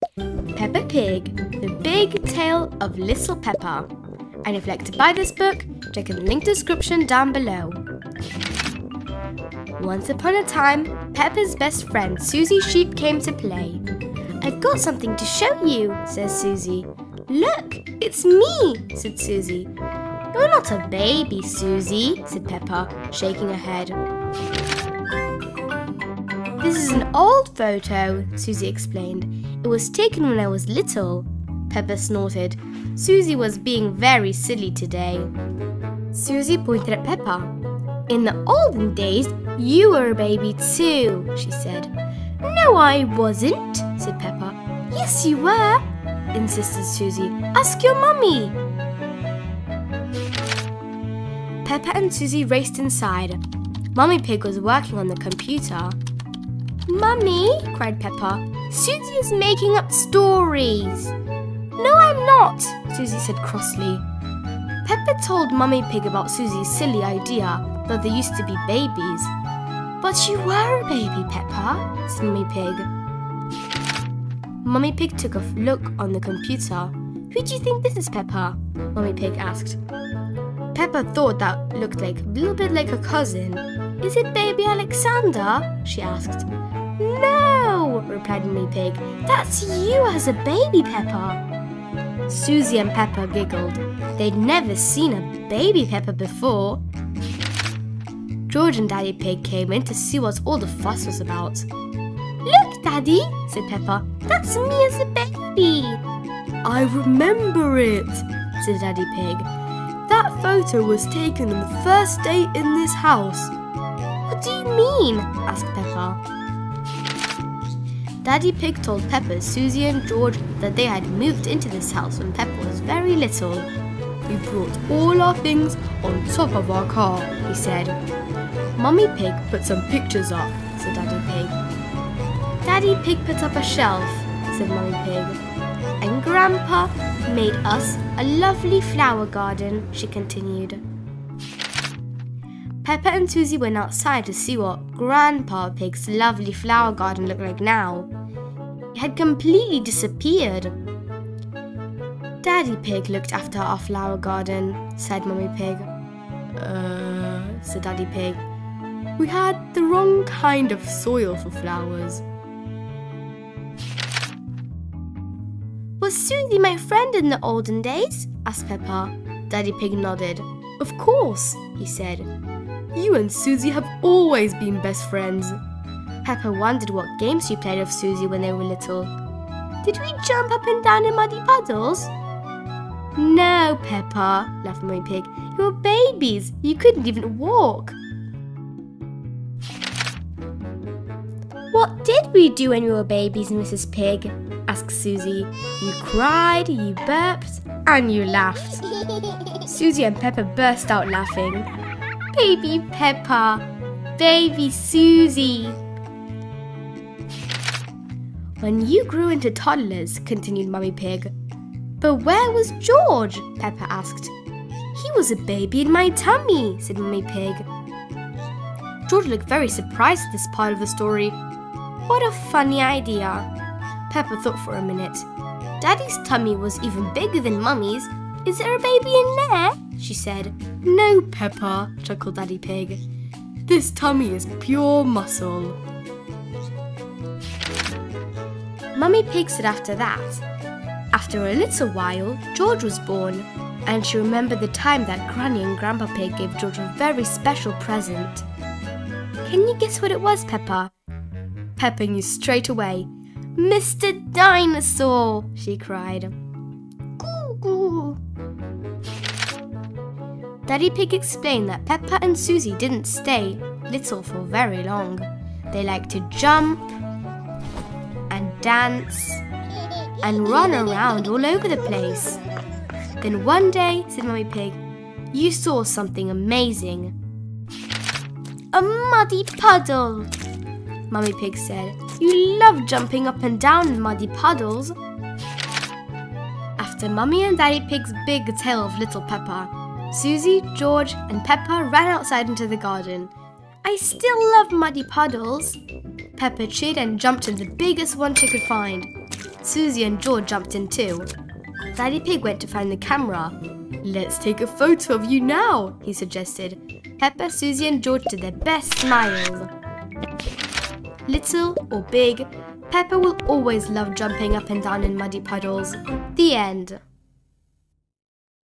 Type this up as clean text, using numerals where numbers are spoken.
Peppa Pig, The Big Tale of Little Peppa. And if you'd like to buy this book, check in the link description down below. Once upon a time, Peppa's best friend Susie Sheep came to play. "I've got something to show you," says Susie. "Look, it's me," said Susie. "You're not a baby, Susie," said Peppa, shaking her head. "This is an old photo," Susie explained. "It was taken when I was little." Peppa snorted. Susie was being very silly today. Susie pointed at Peppa. "In the olden days, you were a baby too," she said. "No, I wasn't," said Peppa. "Yes, you were," insisted Susie. "Ask your mummy." Peppa and Susie raced inside. Mummy Pig was working on the computer. "Mummy," cried Peppa, "Susie is making up stories." "No, I'm not," Susie said crossly. Peppa told Mummy Pig about Susie's silly idea that they used to be babies. "But you were a baby, Peppa," said Mummy Pig. Mummy Pig took a look on the computer. "Who do you think this is, Peppa?" Mummy Pig asked. Peppa thought that looked like a little bit like a cousin. "Is it baby Alexander?" she asked. "No," replied Mummy Pig. "That's you as a baby, Peppa." Susie and Peppa giggled. They'd never seen a baby Peppa before. George and Daddy Pig came in to see what all the fuss was about. "Look, Daddy," said Peppa. "That's me as a baby." "I remember it," said Daddy Pig. "That photo was taken on the first day in this house." "What do you mean?" asked Peppa. Daddy Pig told Peppa, Susie and George that they had moved into this house when Peppa was very little. "We brought all our things on top of our car," he said. "Mummy Pig put some pictures up," said Daddy Pig. "Daddy Pig put up a shelf," said Mummy Pig. "And Grandpa made us a lovely flower garden," she continued. Peppa and Susie went outside to see what Grandpa Pig's lovely flower garden looked like now. It had completely disappeared. "Daddy Pig looked after our flower garden," said Mummy Pig. Said Daddy Pig. "We had the wrong kind of soil for flowers." "Was Susie my friend in the olden days?" asked Peppa. Daddy Pig nodded. "Of course," he said. "You and Susie have always been best friends." Peppa wondered what games she played with Susie when they were little. "Did we jump up and down in muddy puddles?" "No, Peppa," laughed Mummy Pig. "You were babies. You couldn't even walk." "What did we do when we were babies, Mrs. Pig?" asked Susie. "You cried, you burped, and you laughed." Susie and Peppa burst out laughing. "Baby Peppa, baby Susie." "When you grew into toddlers," continued Mummy Pig. "But where was George?" Peppa asked. "He was a baby in my tummy," said Mummy Pig. George looked very surprised at this part of the story. "What a funny idea." Peppa thought for a minute. "Daddy's tummy was even bigger than Mummy's. Is there a baby in there?" she said. "No, Peppa," chuckled Daddy Pig. "This tummy is pure muscle." Mummy Pig said after that. After a little while, George was born, and she remembered the time that Granny and Grandpa Pig gave George a very special present. "Can you guess what it was, Peppa?" Peppa knew straight away. "Mr. Dinosaur!" she cried. "Goo-goo!" Daddy Pig explained that Peppa and Susie didn't stay little for very long. They liked to jump and dance and run around all over the place. Then one day, said Mummy Pig, you saw something amazing. "A muddy puddle," Mummy Pig said. "You love jumping up and down in muddy puddles." After Mummy and Daddy Pig's big tale of little Peppa, Susie, George and Peppa ran outside into the garden. "I still love muddy puddles." Peppa cheered and jumped in the biggest one she could find. Susie and George jumped in too. Daddy Pig went to find the camera. "Let's take a photo of you now," he suggested. Peppa, Susie and George did their best smiles. Little or big, Peppa will always love jumping up and down in muddy puddles. The end.